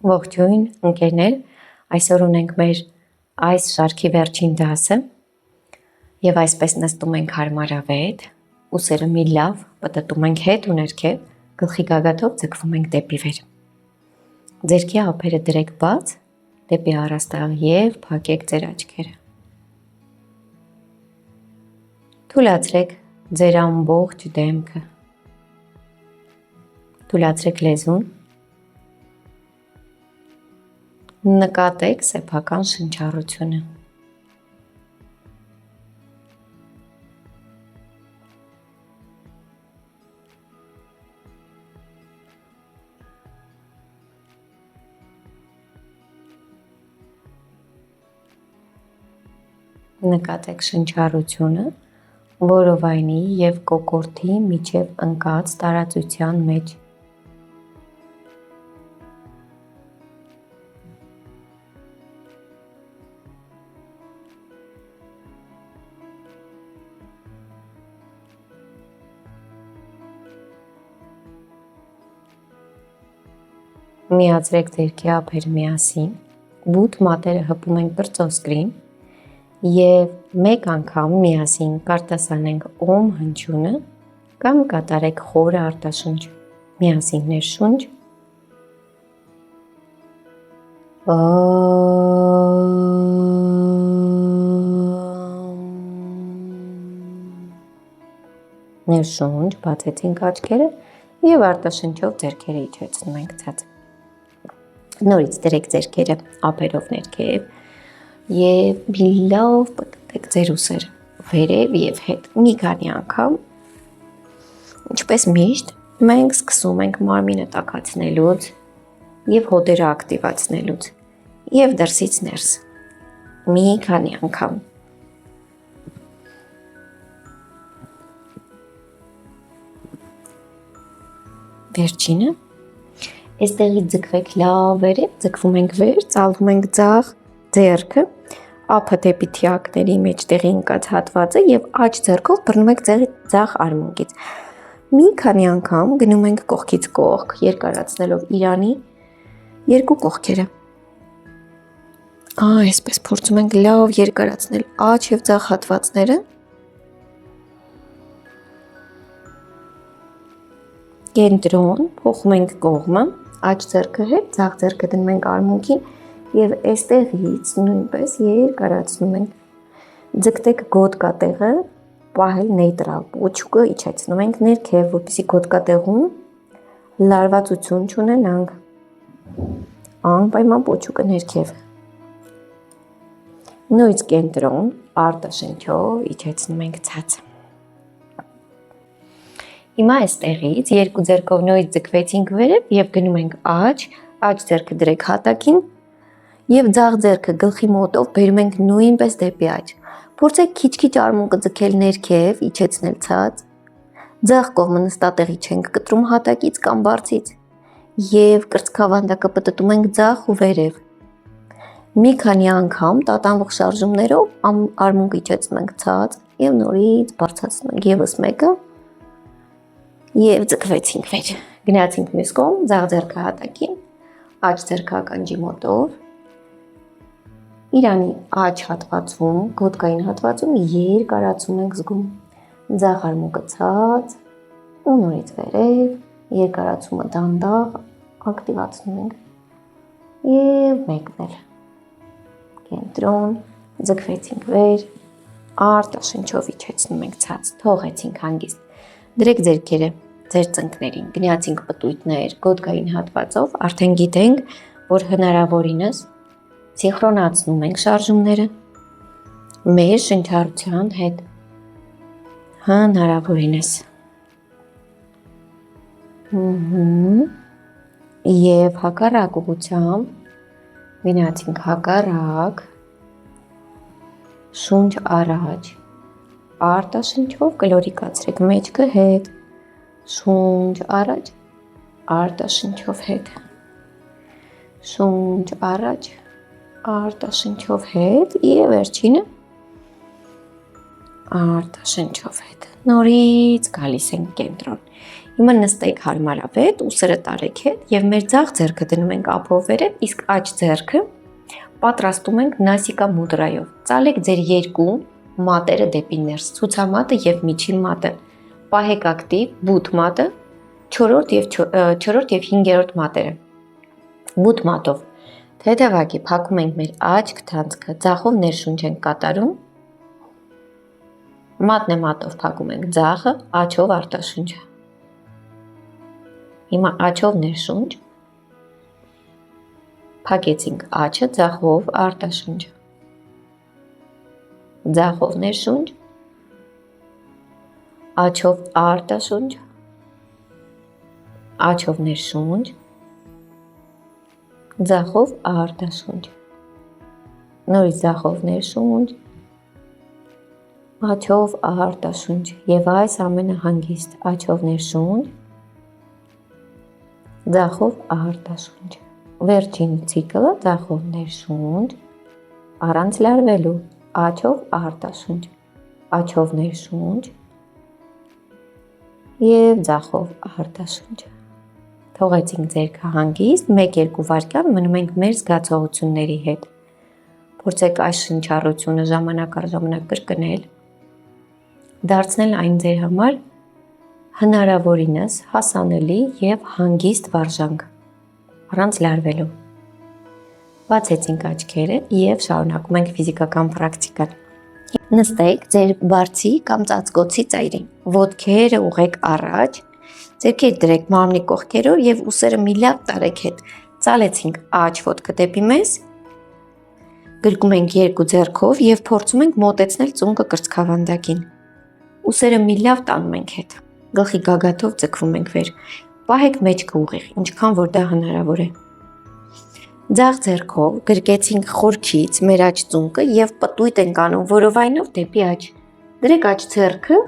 Ողջույն ընկերներ, այսօր ունենք մեր այս շարքի վերջին դասը եւ այսպես նստում ենք հարմարավետ, ուսերը մի լավ պտտում ենք հետ ու ներքև, գլխի գագաթով ձգվում ենք դեպի վեր։ Ձերքի ափերը դրեք բաց դեպի առաստաղ եւ փակեք ձեր աչքերը։ Թուլացրեք ձեր ամբողջ դեմքը։ Թուլացրեք լեզուն։ Նկատեք սեփական շնչառությունը։ Նկատեք շնչառությունը որովայնի եւ կոկորդի միջև ընկած տարածության մեջ։ Միացրեք ձերքի ափերը միասին, բութ մատերը հպում ենք կրծոսկրին եւ մեկ անգամ միասին կարտասանենք օմ հնչյունը կամ կատարեք խորը արտաշունչ։ Միասին ներշունչ։ Ներշունչ, բացեցինք աչքերը եւ արտաշնչով ձեռքերը իջեցնում ենք ցած։ Նորից դրեք ձեռքերը ափերով ներքև եւ մի լավ պտտեք ձեր ուսերը վերև եւ հետ։ Մի քանի անգամ, ինչպես միշտ, մենք սկսում ենք մարմինը տաքացնելուց եւ հոտերը ակտիվացնելուց եւ դրսից ներս։ Մի քանի անգամ։ Վերջինը Այստեղից ձգվեք լավ վերև, ձգվում ենք վեր, ծալվում ենք ձախ ձեռքը, ափը դեպի թիակների մեջտեղի ընկած հատվածը եւ աջ ձեռքով բռնում եք ձախ արմունկից։ Մի քանի անգամ գնում ենք կողքից կողք, երկարացնելով իրանի երկու կողքերը։ Այսպես փորձում ենք լավ երկարացնել աջ եւ ձախ հատվածները։ Կենտրոն, փոխում ենք կողմը, աջ ձեռքը հետ, ձախ ձեռքը դնում ենք արմունկին եւ այստեղից նույնպես երկարացնում ենք։ Ձգտեք գոտկատեղը, պահել նեյտրալ, պոչուկը իջեցնում ենք ներքև, որպեսզի գոտկատեղում լարվածություն չունենանք։ Անպայման պոչուկը ներքև։ Նույնիսկ կենտրոն, արտաշնչով իջեցնում ենք ցած։ Հիմա այստեղից երկու ձեռքով նույնիսկ ձգվեցինք վերև եւ գնում ենք աջ ձեռքը դրեք հատակին եւ ձախ ձեռքը գլխի մոտով բերում ենք նույնպես դեպի աջ։ Փորձեք քիչ-քիչ արմունկը ձգել ներքև, իջեցնել ցած։ Ձախ կողմը նստատեղի չենք կտրում հատակից կամ բարձից եւ կրծքավանդակը պտտում ենք ձախ ու վերև։ Մի քանի անգամ տատանվող շարժումներով արմունկը իջեցնում ենք ցած եւ նորից բարձրացնում ենք եւս մեկը եւ ձգվեցինք վեր։ Գնացինք մյուս կողմ, ձախ ձեռքը հատակին, աջ ձեռքը ականջի մոտով։ Իրանի աջ հատվածում, գոտկային հատվածում երկարացում ենք զգում։ Ձախ արմունկը ցած ու նորից վերև, երկարացումը դանդաղ ակտիվացնում ենք։ Եվ մեկնել։ Կենտրոն, ձգվեցինք վեր, արտաշնչով իջեցնում ենք ցած, թողեցինք հանգիստ։ Դրեք ձեռքերը ձեր ծնկներին, գնացինք պտույտներ, գոտկային հատվածով, արդեն գիտենք, որ հնարավորինս սինխրոնացնում ենք շարժումները մեր շնչառության հետ։ Հնարավորինս։ Եվ հակառակ ուղղությամբ գնացինք հակառակ, շունչ առաջ, արտաշնչով կլորիկացրեք մեջքը հետ, շունչ առաջ, արտաշնչով հետ, շունչ առաջ, արտաշնչով հետ եւ վերջինը արտաշնչով հետ։ Նորից գալիս ենք կենտրոն Հիմա նստեք հարմարավետ, ուսերը տարեք հետ եւ մեր ձախ ձեռքը դնում ենք ափով վերև, իսկ աջ ձեռքը պատրաստում ենք նասիկա մուդրայով։ Ծալեք ձեր երկու մատերը դեպի ներս, ցուցամատը եւ միջին մատը։ Պահեք ակտիվ բութ մատը, 4-րդ եւ 5-րդ մատերը։ Բութ մատով թեթևակի փակում ենք մեր աջ քթանցքը, ձախով ներշունչ ենք կատարում։ Մատնե մատով փակում ենք ձախը, աջով արտաշունչը։ Հիմա աջով ներշունչ, փակեցինք աջը, ձախով արտաշունչը, ձախով ներշունչ, աջով արտաշունչ, աջով ներշունչ, ձախով արտաշունչ, նորից ձախով ներշունչ, աջով արտաշունչ եւ այս ամենը հանգիստ աջով ներշունչ, ձախով արտաշունչ, վերջին ցիկլը ձախով ներշունչ, առանց լարվելու, աջով արտաշունչ, աջով ներշունչ եւ ձախով արտաշունչ։ Թողեցինք ձեռքը հանգիստ, 1-2 վայրկյան մնում ենք մեր զգացողությունների հետ։ Փորձեք այս շնչառությունը ժամանակ առ ժամանակ կրկնել, դարձնել այն ձեր համար հնարավորինս հասանելի եւ հանգիստ վարժանք, առանց լարվելու։ Բացեցինք աչքերը եւ շարունակում ենք ֆիզիկական պրակտիկան։ Նստեք ձեր բարձի կամ ծածկոցի ծայրին, ոտքերը ուղեք առաջ, ձեռքերը դրեք մարմնի կողքերով եւ ուսերը մի լավ տարեք հետ։ Ծալեցինք աջ ոտքը դեպի մեզ, գրկում ենք երկու ձեռքով եւ փորձում ենք մոտեցնել ծունկը կրծքավանդակին։ Ուսերը մի լավ տանում ենք հետ, գլխի գագաթով ձգվում ենք վեր, պահեք մեջքը ուղիղ, ինչքան որ դա հնարավոր է։ Ձախ ձեռքով գրկեցինք խորքից մեր աջ ծունկը եւ պտույտ ենք անում որովայնով դեպի աջ։ Դրեք աջ ձեռքը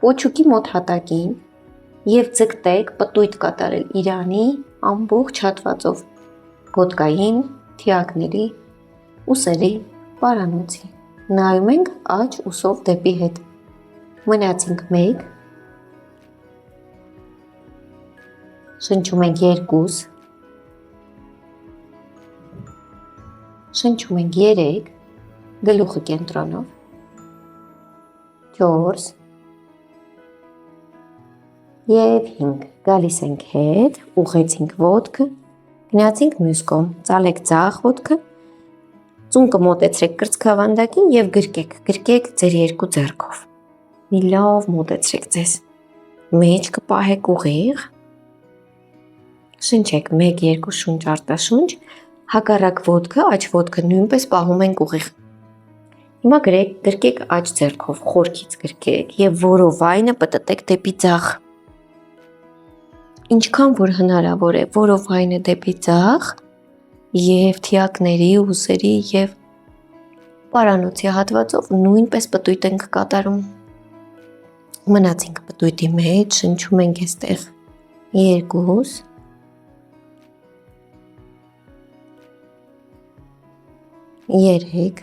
պոչուկի մոտ հատակին եւ ձգտեք պտույտ կատարել իրանի ամբողջ հատվածով, գոտկային, թիակների, ուսերի, պարանոցի։ Նայում ենք աջ ուսով դեպի հետ։ Մնացինք 1, շնչում ենք 2, շնչում ենք 3, գլուխը կենտրոնով, 4 եւ 5, գալիս ենք հետ, ուղեցինք ոտքը, գնացինք մյուս կողմ, ծալեք ձախ ոտքը, ծունկը մոտեցրեք կրծքավանդակին եւ գրկեք ձեր երկու ձեռքով։ Մի լավ մոտեցրեք ձեզ, մեջքը պահեք ուղիղ, շնչեք 1-2 շունչ արտաշունչ, հակառակ ոտքը, աջ ոտքը նույնպես պահում ենք ուղիղ։ Հիմա գրկեք աջ ձեռքով, խորքից գրկեք եւ որովայնը պտտեք դեպի ձախ։ Ինչքան որ հնարավոր է, որովայնը դեպի ձախ եւ թիակների, ուսերի եւ պարանոցի հատվածով նույնպես պտույտ ենք կատարում։ Մնացինք պտույտի մեջ, շնչում ենք այստեղ 2, 3,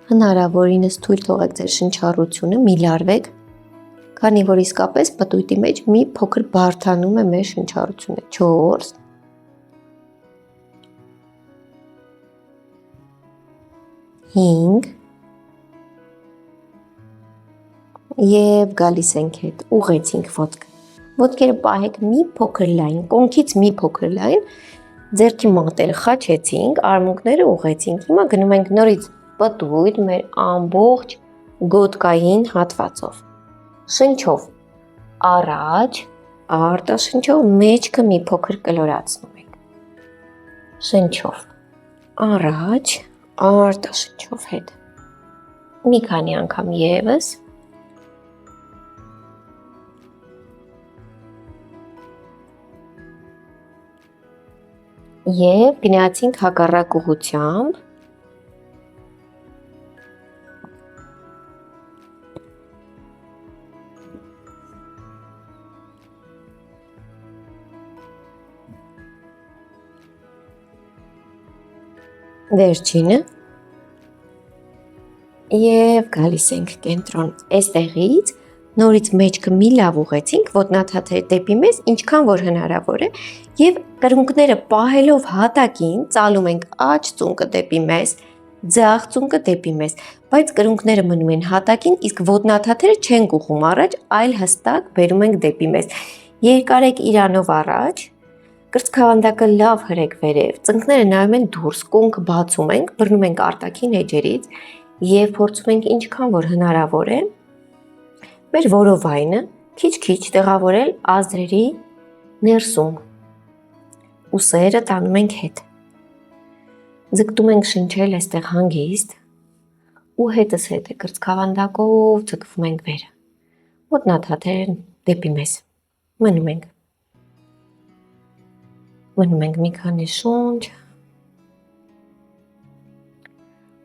հնարավորինս թույլ թողեք ձեր շնչառությունը, մի լարվեք, քանի որ իսկապես պտույտի մեջ մի փոքր բարդանում է մեր շնչառությունը, 4, 5 եւ գալիս ենք հետ, ուղեցինք ոտքը։ Ոտքերը պահեք մի փոքր լայն, կոնքից մի փոքր լայն, ձեռքի մատերը խաչեցինք, արմունկները ուղեցինք։ Հիմա գնում ենք նորից պտույտ մեր ամբողջ գոտկային հատվածով։ Շնչով առաջ, արտաշնչով մեջքը մի փոքր կլորացնում ենք։ Շնչով առաջ, արտաշնչով հետ։ Մի քանի անգամ եւս։ Եվ գնացինք հակառակ ուղղությամբ։ Վերջինը եւ գալիս ենք կենտրոն։ Այստեղից նորից մեջքը մի լավ ուղեցինք, ոտնաթաթեր դեպի մեզ, ինչքան որ հնարավոր է, եւ կրունկները պահելով հատակին, ծալում ենք աջ ծունկը դեպի մեզ, ձախ ծունկը դեպի մեզ, բայց կրունկները մնում են հատակին, իսկ ոտնաթաթերը չեն ուղում առաջ, այլ հստակ բերում ենք դեպի մեզ։ Երկարեք իրանով առաջ, կրծքավանդակը լավ հրեք վերև, ծնկները նայում են դուրս, կոնքը բացում ենք, բռնում ենք արտաքին էջերից եւ փորձում ենք ինչքան որ հնարավոր է մեր որովայնը քիչ-քիչ տեղավորել ազդրերի ներսում։ Ուսերը տանում ենք հետ։ Ձգտում ենք շնչել այստեղ հանգիստ ու հետս հետ է կրծքավանդակով ձգվում ենք վեր։ Ոտնաթաթերն դեպի մեզ։ Մնում ենք մի քանի շունչ։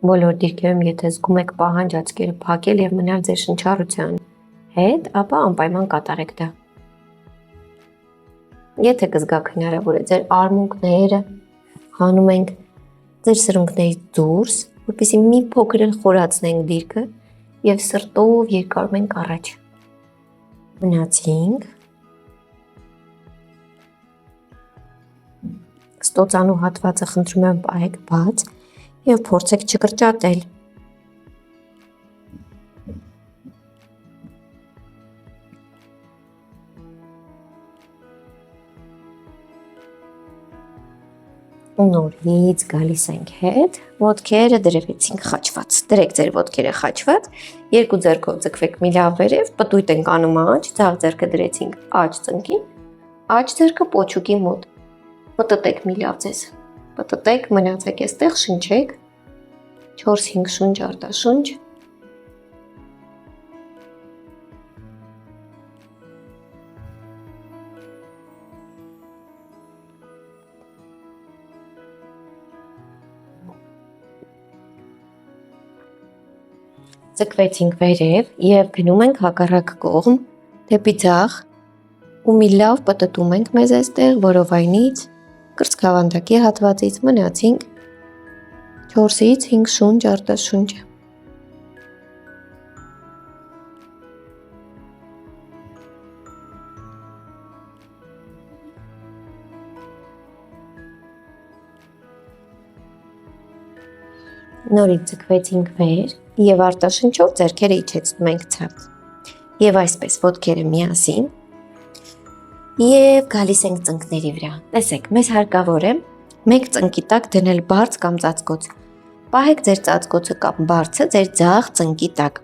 Բոլոր դիրքերում եթե զգում եք պահանջ աչքերը փակել եւ մնալ ձեր շնչառության հետ, ապա անպայման կատարեք դա։ Եթե կզգաք հնարավոր է ձեր արմունկները հանում ենք ձեր սրունքներից դուրս, որպեսզի մի փոքր էլ խորացնենք դիրքը եւ սրտով երկարում ենք առաջ։ Մնացինք։ Ստոծանու հատվածը խնդրում եմ պահեք բաց եւ փորձեք չկրճատել։ Նորից գալիս ենք հետ, ոտքերը դրվեցինք խաչված, դրեք ձեր ոտքերը խաչված, երկու ձեռքով ձգվեք մի լավ վերև, պտույտ ենք անում աջ, ձախ ձեռքը դրեցինք աջ ծնկին, աջ ձեռքը պոչուկի մոտ, պտտեք մի լավ ձեզ, պտտեք, մնացեք այստեղ, շնչեք, 4-5 շունչ արտաշունչ, Ձգվեցինք վերև եւ գնում ենք հակառակ կողմ դեպի ձախ ու մի լավ պտտում ենք մեզ այստեղ որովայնից, կրծքավանդակի հատվածից մնացինք 4-ից 5 շունչ արտաշունչ։ Նորից ձգվեցինք վեր եւ արտաշնչով ձեռքերը իջեցնում ենք ցած։ Եվ այսպես ոտքերը միասին եւ գալիս ենք ծնկների վրա։ Տեսեք, մեզ հարկավոր է մեկ ծնկի տակ դնել բարձ կամ ծածկոց։ Պահեք ձեր ծածկոցը կամ բարձը ձեր ձախ ծնկի տակ։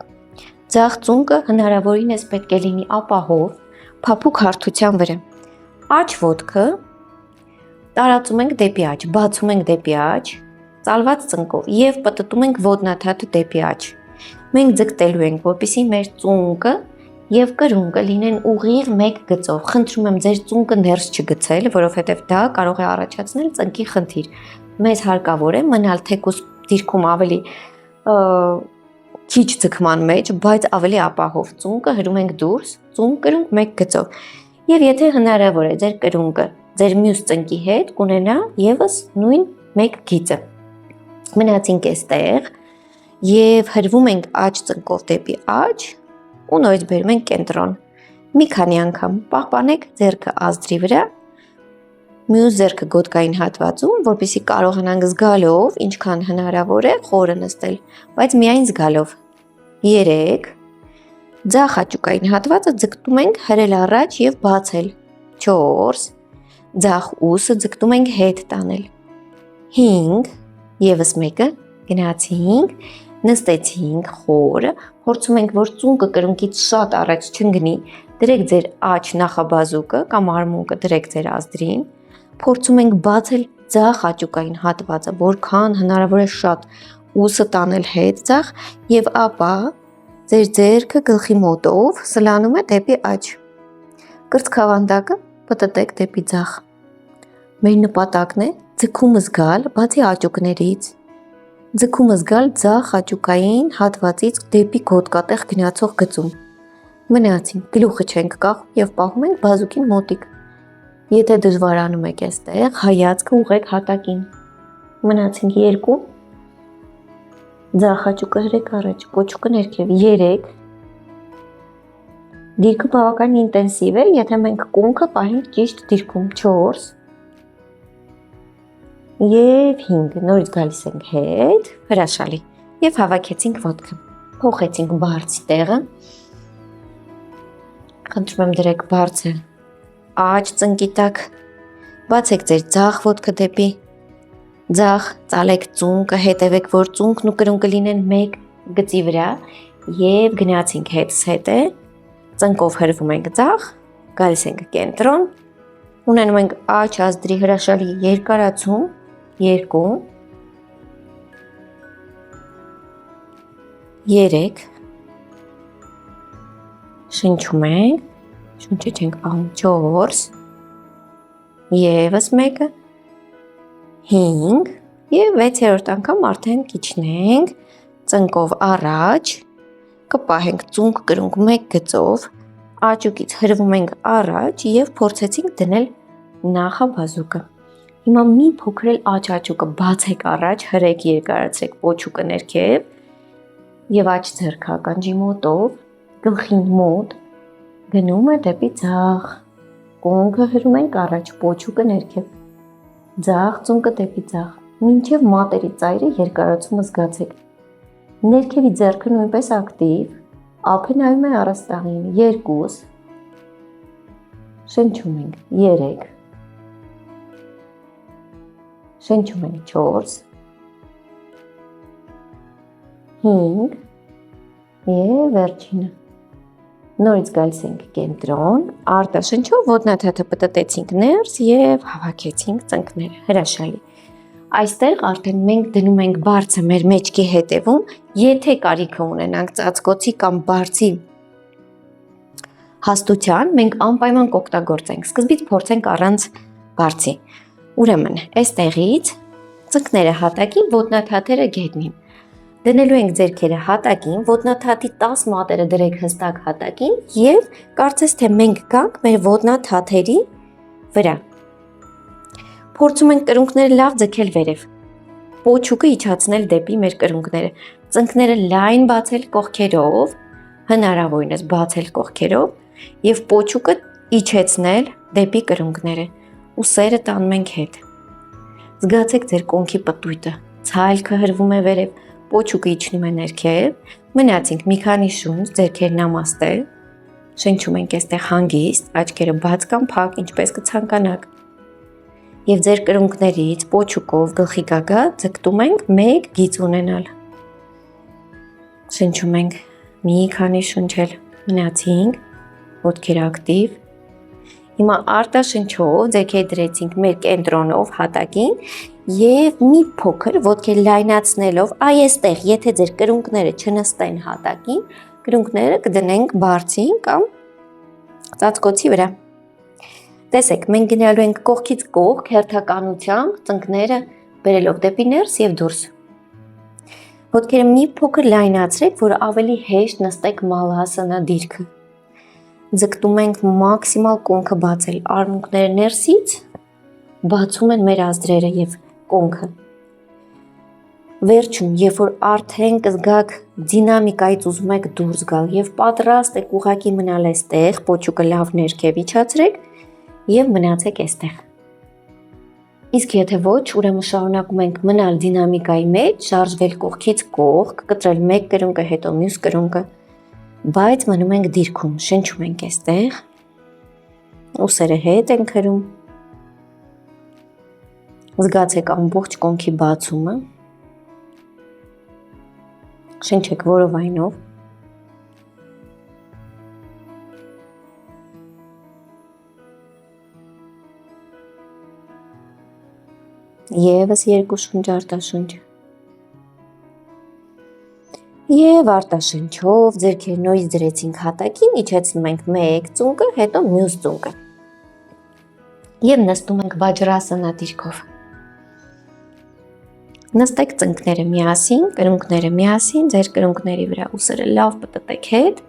Ձախ ծունկը հնարավորինս պետք է լինի ապահով, փափուկ հարթության վրա։ Աջ ոտքը տարածում ենք դեպի աջ, բացում ենք դեպի աջ, ծալված ծնկով եւ պտտում ենք ոտնաթաթը դեպի աջ։ Մենք ձգտելու ենք, որպեսզի մեր ծունկը եւ կրունկը լինեն ուղիղ մեկ գծով։ Խնդրում եմ ձեր ծունկը ներս չգցել, որովհետեւ դա կարող է առաջացնել ծնկի խնդիր։ Մեզ հարկավոր է մնալ թեկուզ դիրքում ավելի քիչ ձգման մեջ, բայց ավելի ապահով։ Ծունկը հրում ենք դուրս, ծունկ կրունկ մեկ գծով։ Եվ եթե հնարավոր է ձեր կրունկը ձեր մյուս ծնկի հետ կունենա եւս նույն մեկ գիծը։ Մնացինք այստեղ եւ հրվում ենք աջ ծնկով դեպի աջ ու նորից բերում ենք կենտրոն։ Մի քանի անգամ պահպանեք ձեռքը ազդրի վրա, մյուս ձեռքը գոտկային հատվածում, որպեսզի կարողանանք զգալով, ինչքան հնարավոր է խորը նստել, բայց միայն զգալով։ 3 Ձախ աճուկային հատվածը ձգտում ենք հրել առաջ եւ բացել։ 4 Ձախ ուսը ձգտում ենք հետ տանել։ 5 Եվս մեկը գնացինք, նստեցինք խորը, փորձում ենք, որ ծունկը կրունկից շատ առաջ չընկնի, դրեք ձեր աջ նախաբազուկը կամ արմունկը դրեք ձեր ազդրին, փորձում ենք բացել ձախ աճուկային հատվածը, որքան հնարավոր է շատ ուսը տանել հետ ձախ եւ ապա ձեր ձեռքը գլխի մոտով սլանում է դեպի աջ։ Կրծքավանդակը պտտեք դեպի ձախ։ Մեր նպատակն է ձգումը զգալ բացի աճուկներից, ձգումը զգալ ձախ աճուկային հատվածից դեպի գոտկատեղ գնացող գծում։ Մնացին, գլուխը չենք կախում եւ պահում ենք բազուկին մոտիկ։ Եթե դժվարանում եք այստեղ, հայացքը ուղեք հատակին։ Մնացինք 2 Ձախ աճուկը հրեք առաջ, պոչուկը ներքև 3 Դիրքը բավական ինտենսիվ է, եթե մենք կոնքը պահենք ճիշտ դիրքում 4 եւ 5, նորից գալիս ենք հետ, հրաշալի, եւ հավաքեցինք ոտքը, փոխեցինք բարձի տեղը, խնդրում եմ դրեք բարձը աջ ծնկի տակ, բացեք ձեր ձախ ոտքը դեպի ձախ, ծալեք ծունկը, հետևեք, որ ծունկն ու կրունկը լինեն մեկ գծի վրա եւ գնացինք հետս հետ է, ծնկով հրվում ենք ձախ, գալիս ենք կենտրոն, ունենում ենք աջ ազդրի հրաշալի երկարացում, 2, 3, շնչում ենք, շունչը չենք պահում 4, եւս մեկը, 5 եւ 6-րդ անգամ արդեն կիջնենք ծնկով առաջ, կպահենք ծունկ կրունկ մեկ գծով, աճուկից հրվում ենք առաջ եւ փորձեցինք դնել նախաբազուկը։ Հիմա մի փոքր էլ աջ աճուկը բացեք առաջ, հրեք երկարացրեք պոչուկը ներքև եւ աջ ձեռքը ականջի մոտով, գլխին մոտ գնում է դեպի ձախ, կոնքը հրում ենք առաջ, պոչուկը ներքև, ձախ ծունկը դեպի ձախ, մինչև մատերի ծայրը երկարացումը զգացեք։ Ներքևի ձեռքը նույնպես ակտիվ, ափը նայում է առաստաղին, 2, շնչում ենք 3, շնչում ենք 4, 5 եւ վերջինը։ Նորից գալիս ենք կենտրոն, արտաշնչով ոտնաթաթը պտտեցինք ներս եւ հավաքեցինք ծնկները, հրաշալի։ Այստեղ արդեն մենք դնում ենք բարձը մեր մեջքի հետևում, եթե կարիքը ունենանք ծածկոցի կամ բարձի հաստության, մենք անպայման կօգտագործենք, սկզբից փորձենք առանց բարձի։ Ուրեմն, այստեղից ծնկները հատակին, ոտնաթաթերը գետնին։ Դնելու ենք ձեռքերը հատակին, ոտնաթաթի 10 մատերը դրեք հստակ հատակին եւ կարծես թե մենք գանք մեր ոտնաթաթերի վրա։ Փորձում ենք կրունկները լավ ձգել վերև, պոչուկը իջացնել դեպի մեր կրունկները, ծնկները լայն բացել կողքերով, հնարավորինս բացել կողքերով եւ պոչուկը իջեցնել դեպի կրունկները, ուսերը տանում ենք հետ։ Զգացեք ձեր կոնքի պտույտը, ցայլքը հրվում է վերև, պոչուկը իջնում է ներքև, մնացինք մի քանի շունչ, ձեռքերն նամաստել, շնչում ենք այստեղ հանգիստ, աչքերը բաց կամ փակ, ինչպես կցանկանաք։ Եվ ձեր կրունկներից պոչուկով գլխի գագաթ ձգտում ենք մեկ գիծ ունենալ։ Շնչում ենք մի քանի շունչել, մնացինք, ոտքերը ակտիվ։ Հիմա արտաշնչով ձեռքերը դրեցինք մեր կենտրոնով հատակին եւ մի փոքր ոտքերը լայնացնելով այստեղ, եթե ձեր կրունկները չնստեն հատակին, կրունկները կդնենք բարձին կամ ծածկոցի վրա։ Տեսեք, մենք գնալու ենք կողքից կողք հերթականությամբ, ծնկները բերելով դեպի ներս եւ դուրս։ Ոտքերը մի փոքր լայնացրեք, որ ավելի հեշտ նստեք մալհասանա դիրքը։ Ձգտում ենք մաքսիմալ կոնքը բացել, արմունկները ներսից բացում են մեր ազդրերը եւ կոնքը։ Վերջում, երբ որ արդեն կզգաք դինամիկայից ուզում եք դուրս գալ եւ պատրաստ եք ուղակի մնալ այստեղ, պոչուկը լավ ներքև իջացրեք եւ մնացեք այստեղ։ Իսկ եթե ոչ, ուրեմն շարունակում ենք մնալ դինամիկայի մեջ, շարժվել կողքից կողք, կտրել մեկ կրունկը, հետո մյուս կրունկը, բայց մնում ենք դիրքում, շնչում ենք այստեղ, ուսերը հետ ենք հրում, զգացեք ամբողջ կոնքի բացումը, շնչեք որովայնով, եւս 2 շունչ արտաշունչ, եւ արտաշնչով ձեռքերը նույնիսկ դրեցինք հատակին, իջեցնում ենք մեկ ծունկը, հետո մյուս ծունկը եւ նստում ենք վաջրասանա դիրքով։ Նստեք ծնկները միասին, կրունկները միասին, ձեր կրունկների վրա ուսերը լավ պտտեք հետ,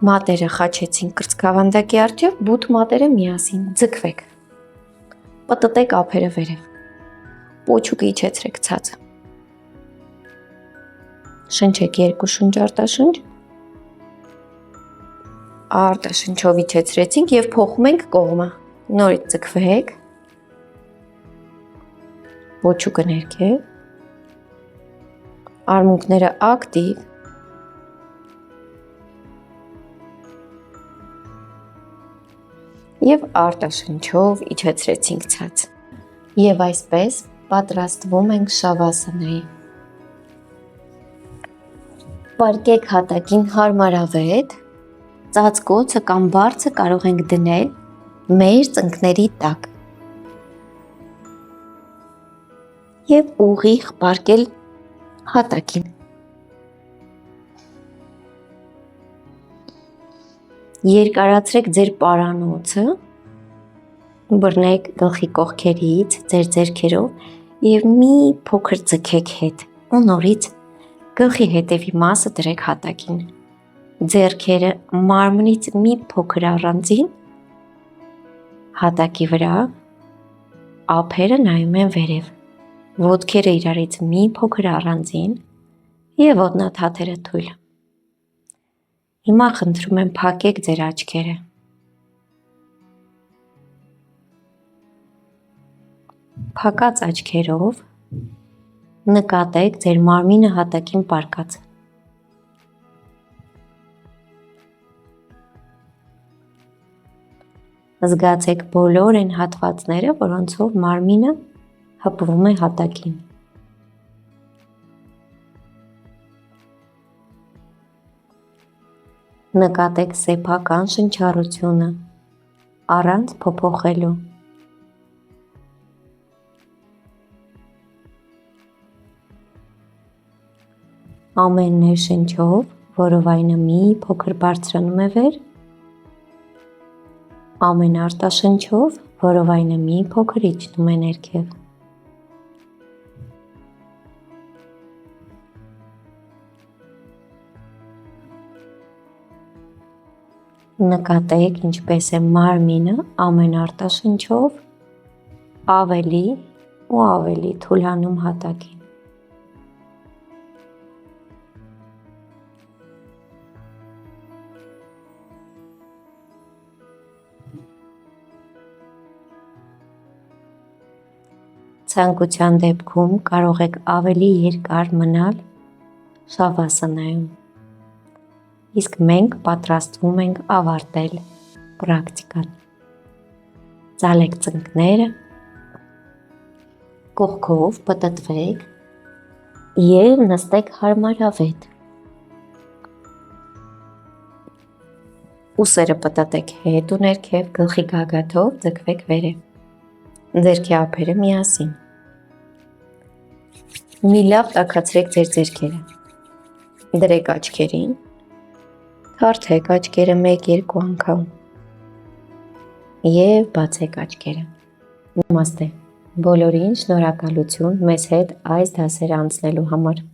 մատերը խաչեցին կրծքավանդակի առջև, բութ մատերը միասին, ձգվեք, պտտեք ափերը վերև, պոչուկը իջեցրեք ցածը, շնչեք 2 շունչ արտաշունչ, արտաշնչով իջեցրեցինք եւ փոխում ենք կողմը։ Նորից ձգվեք։ Ոչուկը ներքև։ Արմունկները ակտիվ։ Եվ արտաշնչով իջեցրեցինք ցած։ Եվ այսպես պատրաստվում ենք շավասանայի։ Պարկեք հատակին հարմարավետ, ծածկոցը կամ բարձը կարող ենք դնել մեր ծնկների տակ եւ ուղիղ պարկել հատակին։ Երկարացրեք ձեր պարանոցը, բռնեք գլխի կողքերից ձեր ձեռքերով եւ մի փոքր ձգեք հետ ու նորից գլխի հետևի մասը դրեք հատակին։ Ձեռքերը մարմնից մի փոքր առանձին, հատակի վրա, ափերը նայում են վերև, ոտքերը իրարից մի փոքր առանձին եւ ոտնաթաթերը թույլ։ Հիմա խնդրում եմ փակեք ձեր աչքերը։ Փակած աչքերով նկատեք ձեր մարմինը հատակին պարկած։ Զգացեք բոլոր այն հատվածները, որոնցով մարմինը հպվում է հատակին։ Նկատեք սեփական շնչառությունը առանց փոփոխելու։ Ամեն ներշնչով որովայնը մի փոքր բարձրանում է վեր, ամեն արտաշնչով որովայնը մի փոքր իջնում է ներքև։ Նկատեք ինչպես է մարմինը ամեն արտաշնչով ավելի ու ավելի թուլանում հատակին։ Ցանկության դեպքում կարող եք ավելի երկար մնալ շավասանայում։ Իսկ մենք պատրաստվում ենք ավարտել պրակտիկան։ Ծալեք ծնկները, կողքով պտտվեք եւ նստեք հարմարավետ։ Ուսերը պտտեք հետ ու ներքև, գլխի գագաթով ձգվեք վերև։ Ձեռքի ափերը միասին։ Մի լավ տաքացրեք ձեր ձեռքերը։ Դրեք աչքերին։ Թարթեք աչքերը 1-2 անգամ եւ բացեք աչքերը։ Նամաստե։ Բոլորին շնորհակալություն մեզ հետ այս դասերը անցնելու համար։